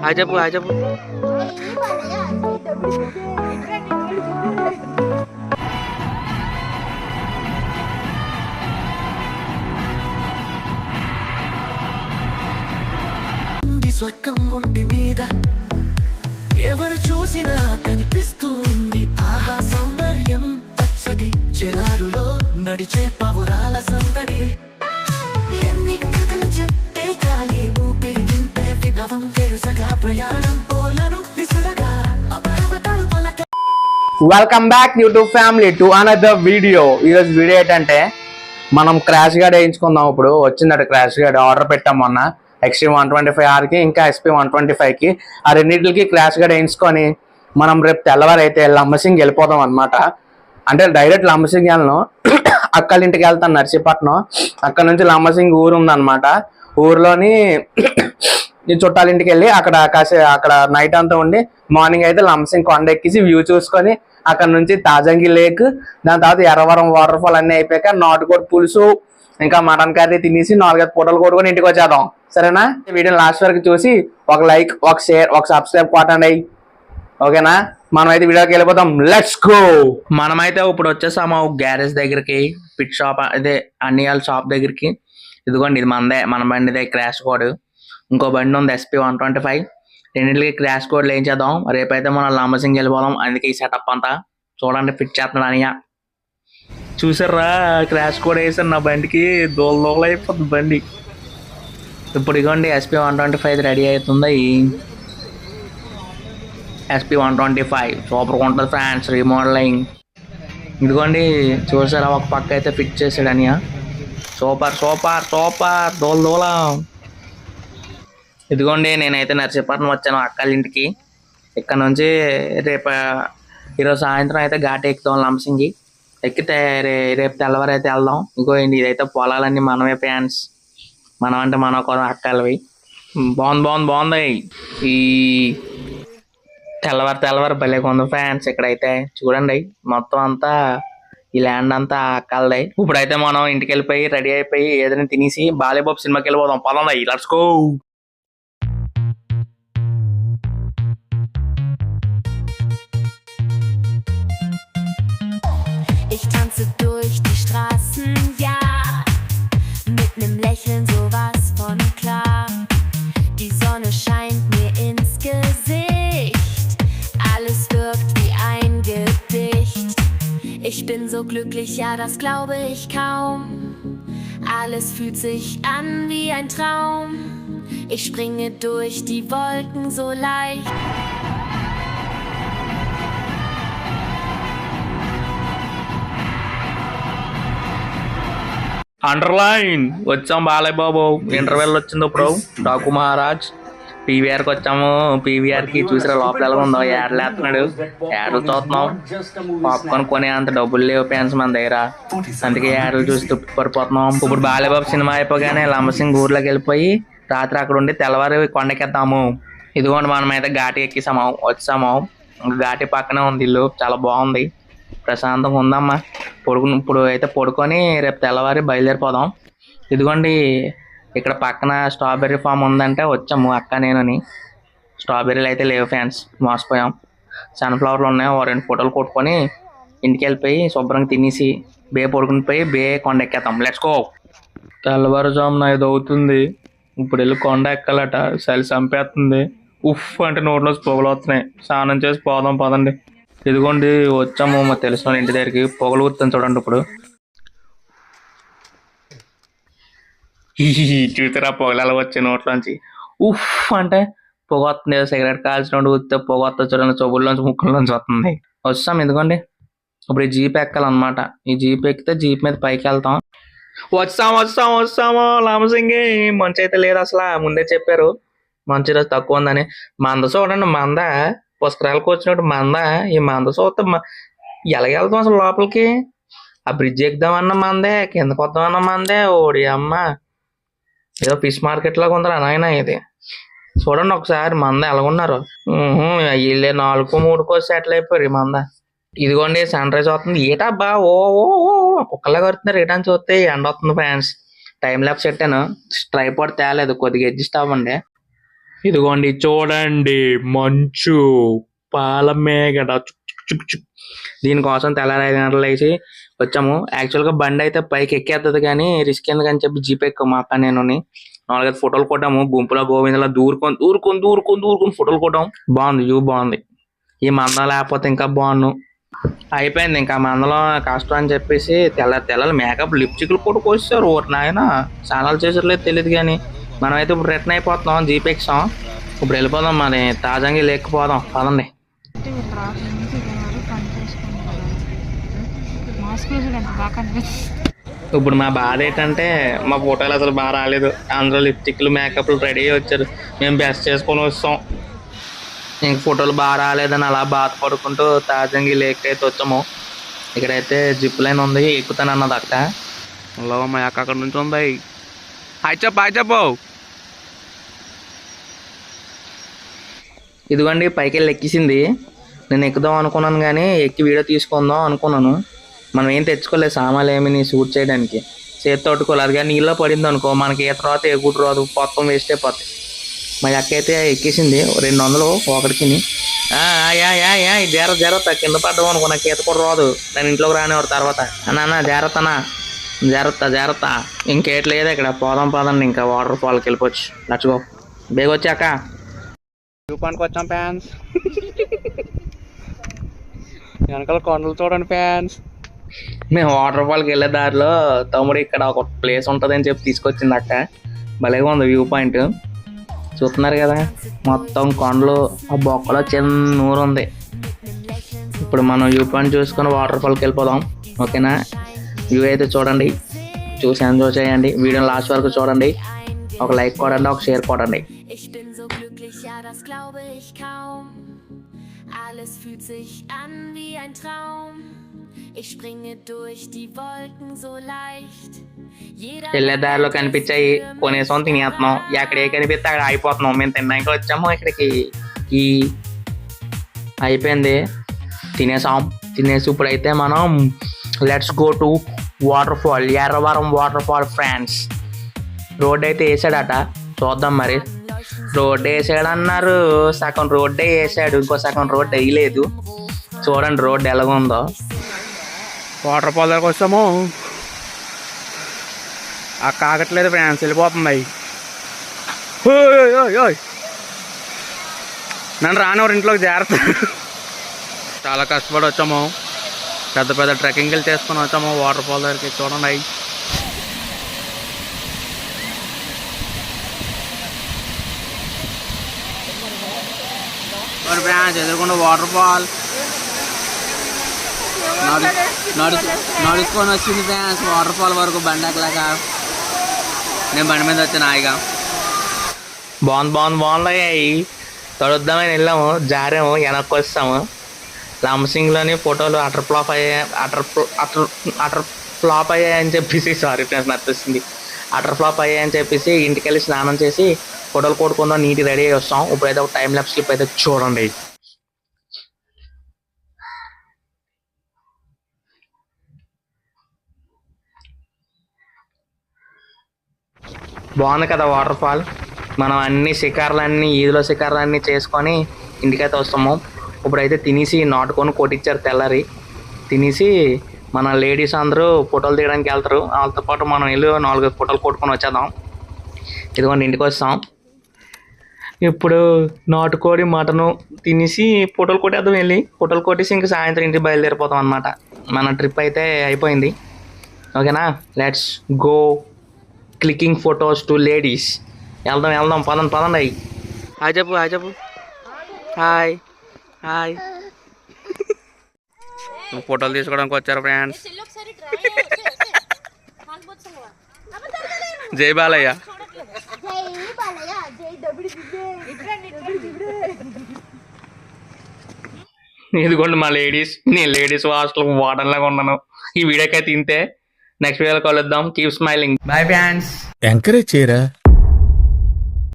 Hi చెప్పు hi చెప్పు. స్వర్గం ఒంటి మీద ఎవరు చూసినా కనిపిస్తుంది ఆహా సౌందర్యం పచ్చడి చెరారులో నడిచే పౌరాల సందడి ఎన్ని కథలు చెప్తే కానీ ఊపిరి నింపే విధవం తెరుసగా ప్రయాణం పోలను విసురగా అపరవతలు పలక. Welcome back YouTube family to another video. ఈరోజు వీడియో ఏంటంటే మనం క్రాష్ గార్డ్ వేయించుకుందాం. ఇప్పుడు వచ్చిందట క్రాష్ గార్డ్, ఆర్డర్ పెట్టాం మొన్న. ఎక్స్ట్రీమ్ 125Rకి ఇంకా SP 125కి ఆ రెండింటికి క్రాష్ గార్డ్ వేయించుకొని మనం రేపు తెల్లవారు అయితే లంబసింగ్ వెళ్ళిపోదాం అనమాట. అంటే డైరెక్ట్ లంబసింగ్ వెళ్ళను, అక్కల ఇంటికి వెళ్తాను నర్సీపట్నం. అక్కడ నుంచి లంబసింగ్ ఊరు ఉందన్నమాట. ఊర్లోని చుట్టాల ఇంటికి వెళ్ళి అక్కడ నైట్ అంతా ఉండి మార్నింగ్ అయితే లంబసింగ్ కొండ ఎక్కిసి వ్యూ చూసుకొని అక్కడ నుంచి తాజంగి లేక్, దాని తర్వాత ఎర్రవరం వాటర్ ఫాల్ అన్ని అయిపోయాక నాటుకోడి పులుసు ఇంకా మటన్ కర్రీ తినేసి 4-5 పూటలు కొట్టుకొని ఇంటికి వచ్చేద్దాం. సరేనా? వీడియో లాస్ట్ వరకు చూసి ఒక లైక్, ఒక షేర్, ఒక సబ్స్క్రైబ్ కొట్టండి. ఓకేనా? మనం అయితే వీడియోకి వెళ్ళిపోతాం. Let's go. మనమైతే ఇప్పుడు వచ్చేసాము గ్యారేజ్ దగ్గరికి, పిట్ షాప్ అదే అన్నియాల షాప్ దగ్గరికి. ఇదిగోండి ఇది మన బండిదే క్రాష్ కోడ్. ఇంకో బండి ఉంది SP 125. రెండింటికి క్రాష్ కోడ్లు ఏం చేద్దాం. రేపైతే మనం లంబసింగ్ వెళ్ళిపోదాం. అందుకే ఈ సెటప్ అంతా చూడండి, ఫిట్ చేస్తున్నాడు అనియా. చూసారా క్రాష్ కోడ్ వేసాను నా బండికి, దోల అయిపోతుంది బండి. ఇప్పుడు ఇదిగోండి SP 125 రెడీ అవుతుంది. SP 125 సూపర్గా ఉంటుంది ఫ్యాన్స్, రీమోడలింగ్. ఇదిగోండి చూసారా ఒక పక్క అయితే ఫిట్ చేసాడు అనియా. సూపర్ సూపర్ సూపర్ దోల. ఇదిగోండి నేనైతే నర్సీపట్నం వచ్చాను అక్కల ఇంటికి. ఇక్కడ నుంచి ఈరోజు సాయంత్రం అయితే ఘాట్ ఎక్కుతాం లంబసింగి. ఎక్కితే రేపు తెల్లవారు అయితే వెళ్దాం. ఇంకోండి ఇదైతే పొలాలన్నీ మనమే ఫ్యాన్స్, మనం అంటే మన ఒక అక్కలవి. బాగుంది. ఈ తెల్లవారు భలే కొంది ఫ్యాన్స్. ఇక్కడైతే చూడండి మొత్తం అంతా ఈ ల్యాండ్ అంతా అక్కలది. ఇప్పుడైతే మనం ఇంటికి వెళ్ళిపోయి రెడీ అయిపోయి ఏదైనా తినేసి బాలేబాబు సినిమాకి వెళ్ళిపోదాం. పొలం let's go. Ich tanze durch die Straßen, ja, mit nem Lächeln sowas von klar. Die Sonne scheint mir ins Gesicht, alles wirkt wie ein Gedicht. Ich bin so glücklich, ja, das glaube ich kaum. Alles fühlt sich an wie ein Traum. Ich springe durch die Wolken so leicht. Underline వచ్చాం Balayya Babu. Interval వచ్చింది ఇప్పుడు. డాకు మహారాజ్ PVRకి వచ్చాము. PVRకి చూసిరా లోపల ఎలా ఉందో, ఏడలేస్తున్నాడు. ఏడలు చూస్తున్నాం. Popcorn కొనే అంత డబ్బులు లేవు ఫ్యాన్స్ మన దగ్గర, అందుకే ఏడలు చూసి తృప్తి పడిపోతున్నాం. ఇప్పుడు బాలయ్య బాబు సినిమా అయిపోగానే లంబసింగ్ ఊర్లోకి వెళ్ళిపోయి రాత్రి అక్కడ ఉండి తెల్లవారి కొండకెత్తాము. ఇదిగోండి మనమైతే ఘాటి వచ్చాము. ఘాటి పక్కనే ఉంది ఇల్లు, చాలా బాగుంది, ప్రశాంతంగా ఉందమ్మా. ఇప్పుడు అయితే పడుకొని రేపు తెల్లవారి బయలుదేరిపోదాం. ఇదిగోండి ఇక్కడ పక్కన స్ట్రాబెర్రీ ఫామ్ ఉందంటే వచ్చాము అక్క నేనని. స్ట్రాబెర్రీలు అయితే లేవు ఫ్యాన్స్, మోసపోయాం. సన్ఫ్లవర్లు ఉన్నాయి, 2 ఫోటోలు కొట్టుకొని ఇంటికి వెళ్ళిపోయి శుభ్రంగా తినేసి పడుకుని పోయి కొండ ఎక్కేద్దాం. Let's go. తెల్లవారుజామున 5 అవుతుంది. ఇప్పుడు వెళ్ళి కొండ ఎక్కాలట. చలి చంపేస్తుంది. ఉఫ్ అంటే నోట్లోకి పొగలు వస్తున్నాయి. స్నానం చేసి పోదాం పదండి. ఇదిగోండి వచ్చాము మా తెలిసిన వాళ్ళ ఇంటి దగ్గరికి. పొగలు గుర్తుంది చూడండి. ఇప్పుడు చూసారా పొగలు అలా వచ్చాయి నోట్లోంచి. ఉఫ్ అంటే పొగ వస్తుంది. సిగరెట్ కాల్చినట్టు వస్తే పొగ వస్తుంది చూడండి, చెవుల్లోంచి ముక్కుల్లోంచి వస్తుంది. వస్తాం ఇదిగోండి. ఇప్పుడు ఈ జీప్ ఎక్కాలన్నమాట. ఈ జీప్ ఎక్కితే జీప్ మీద పైకి వెళ్తాం. వస్తాము లంబసింగి. మంచి అయితే లేదు అసలు, ముందే చెప్పారు మంచి రోజు తక్కువ ఉందని. మంద చూడండి, మంద పుష్కరాలకు వచ్చినట్టు మంద. ఈ మంద చూస్తే ఎలాగెళ్తాం అసలు లోపలికి? ఆ బ్రిడ్జ్ ఎక్కుదామన్న మందే, కిందకు వద్దామన్న మందే. ఓడి అమ్మ, ఏదో ఫిష్ మార్కెట్ లాగా ఉందిరా నాయన ఇది. చూడండి ఒకసారి మంద ఎలాగున్నారు. వీళ్ళే 4-3 సెటిల్ అయిపోయారు ఈ మంద. ఇదిగోండి సన్ రైజ్ అవుతుంది. ఏటబ్బా ఓ కుక్కలాగా వస్తున్నారు. ఏటని చూస్తే ఎండ వస్తుంది ఫ్యాన్స్. టైం ల్యాప్స్ పెట్టాను, ట్రైపాడ్ తేలేదు, కొద్దిగా అడ్జస్ట్ అవ్వండి. ఇదిగోండి చూడండి, మంచు పాల మేగడ దీనికోసం తెల్లారి 5 గంటలు వేసి వచ్చాము. యాక్చువల్గా బండి అయితే పైకి ఎక్కేస్తుంది కానీ రిస్క్ ఎందుకని చెప్పి జీప్ ఎక్కాము మా అక్క నేను. 4-5 ఫోటోలు కొట్టాము గుంపులో గోవిందలా దూరుకొని ఫోటోలు కొట్టాం. బాగుంది, వ్యూ బాగుంది. ఈ మందం లేకపోతే ఇంకా బాగుండు. అయిపోయింది ఇంకా మందలో కష్టం అని చెప్పేసి తెల్లారి మేకప్ లిప్స్టిక్లు కూడా కోసారు. ఓరు నాయన స్నానాలు చేసేట్లేదు తెలియదు కానీ మనమైతే ఇప్పుడు రిటర్న్ అయిపోతున్నాం. జీప్ ఎక్కాం, ఇప్పుడు వెళ్ళిపోదాం. మరి తాజంగా లేకపోదాం పదండి. ఇప్పుడు మా బాధ ఏంటంటే మా ఫోటోలు అసలు బాగా రాలేదు. అందరూ లిప్స్టిక్లు మేకప్లు రెడీ అయ్యి వచ్చారు, మేము బెస్ట్ చేసుకొని వస్తాం. ఇంక ఫోటోలు బాగా రాలేదని అలా బాధపడుకుంటూ తాజంగి లేక్ అయితే వచ్చాము. ఇక్కడైతే జిప్ లైన్ ఉంది, ఎక్కుతాను అన్నది అక్క. హలో మా అక్క అక్కడ నుంచి ఉంది. హాయ్ చెప్పు. ఇదిగోండి పైకి వెళ్ళి ఎక్కిసింది. నేను ఎక్కుదాం అనుకున్నాను కానీ ఎక్కి వీడియో తీసుకుందాం అనుకున్నాను. మనం ఏం తెచ్చుకోలేదు సామాన్లు ఏమి షూట్ చేయడానికి. చేతి తట్టుకోలేదు కానీ నీళ్ళలో పడింది అనుకో మనకి ఈత రాదు ఎగుడు రాదు, మొత్తం వేస్ట్ అయిపోతాయి. మా అక్క అయితే ఎక్కేసింది 200 ఒకటికి. జాగ్రత్త కింద పడ్డావు అనుకో, నాకు ఈత కూడా రాదు. నేను ఇంట్లోకి రానివాడు తర్వాత. అన్న జాగ్రత్త. ఇంకేట్లేదు ఇక్కడ, పోదండి ఇంకా వాటర్ ఫాల్కి వెళ్ళిపోవచ్చు. లచ్చుకో బేగ వచ్చాక చూపానికి వచ్చాం ఫ్యాన్స్. వెనకాల కొండలు చూడండి ఫ్యాన్స్. మేము వాటర్ ఫాల్కి వెళ్ళే దారిలో తమ్ముడు ఇక్కడ ఒక ప్లేస్ ఉంటుంది అని చెప్పి తీసుకొచ్చింది అక్క. భలేగా ఉంది వ్యూ పాయింట్, చూస్తున్నారు కదా. మొత్తం కొండలు, ఆ బొక్కలో చిన్న ఊరు ఉంది. ఇప్పుడు మనం వ్యూ పాయింట్ చూసుకొని వాటర్ ఫాల్కి వెళ్ళిపోదాం. ఓకేనా, వ్యూ అయితే చూడండి, చూసి ఎంజాయ్ చేయండి. వీడియో లాస్ట్ వరకు చూడండి. ఒక లైక్ కొడండి, ఒక share కొడండి. Das glaube ich kaum. Alles fühlt sich an wie ein Traum. Ich springe durch die Wolken so leicht. వెళ్ళే దారిలో కనిపించాయి, కొనేసాం, తినేస్తున్నాం. ఎక్కడ ఏ కనిపిస్తే అక్కడ అయిపోతున్నాం. మేము తిన్నాక వచ్చాము ఇక్కడికి. ఈ అయిపోయింది, తినేసి ఇప్పుడైతే మనం let's go to water fall, Erravaram water fall friends. Road అయితే వేసాడట, చూద్దాం మరి. రోడ్డు వేసాడన్నారు, సగం రోడ్డే వేసాడు, ఇంకో సగం రోడ్డు వేయలేదు. చూడండి రోడ్డు ఎలాగుందో. వాటర్ ఫాల్ దగ్గరకు వచ్చాము, ఆ కాకట్లేదు ఫ్రెండ్స్, వెళ్ళిపోతున్నాయి. నన్ను రానివారు ఇంట్లోకి జాగ్రత్త. చాలా కష్టపడి వచ్చాము, పెద్ద ట్రెక్కింగ్ వెళ్ళి చేసుకొని వచ్చాము వాటర్ ఫాల్ దగ్గరికి. చూడండి ఫ్రెండ్స్, ఎదుర్కొండ వాటర్ ఫాల్ నడుచుకొని వచ్చింది ఫ్రెండ్స్. వాటర్ ఫాల్ వరకు బండి ఎక్కలేక నేను బండి మీద వచ్చాను హాయిగా. బాగున్నాయి. తొడుద్దామని వెళ్ళాము, జారాము, వెనక్కి వస్తాము. లంసింగ్లోని ఫోటోలు అటర్ ఫ్లాప్ అయ్యాయని చెప్పేసి, సారీ ఫ్రెండ్స్ నచ్చేసింది, అటర్ ఫ్లాప్ అయ్యాయని చెప్పేసి ఇంటికి వెళ్ళి స్నానం చేసి ఫోటోలు కొట్టుకుందాం, నీట్గా రెడీ అయ్యి వస్తాం. ఇప్పుడైతే ఒక టైం ల్యాప్స్ క్లిప్ అయితే చూడండి. బాగుంది కదా వాటర్ ఫాల్. మనం అన్ని షికార్లన్నీ, ఈదులో షికార్లన్నీ చేసుకొని ఇంటికైతే వస్తాము. ఇప్పుడైతే తినేసి నాటుకొని కొట్టించారు తెల్లారి. తినేసి మన లేడీస్ అందరూ ఫోటోలు తీయడానికి వెళ్తారు, వాళ్ళతో పాటు మనం వెళ్ళి 4-5 ఫోటోలు కొట్టుకొని వచ్చేద్దాం. ఇదిగోండి ఇంటికి వస్తాం. ఇప్పుడు నాటుకోడి మటను తినేసి ఫోటోలు కొట్టేద్దాం. వెళ్ళి ఫోటోలు కొట్టేసి ఇంకా సాయంత్రం ఇంటికి బయలుదేరిపోతాం అనమాట. మన ట్రిప్ అయితే అయిపోయింది. ఓకేనా, let's go clicking photos to ladies. వెళ్దాం పదండి. హాయ్ చెప్పు. హాయ్ ఫోటోలు తీసుకోవడానికి వచ్చారు ఫ్రెండ్స్. జై బాలయ్య. ఇదిగోండి మా లేడీస్. నేను లేడీస్ హాస్టల్ వాడలాగా ఉన్నాను. ఈ వీడియోకి అయితే ఇంతే. నెక్స్ట్ వీడియోలో కలుద్దాం. Keep smiling. Bye friends. Encourage చేయరా.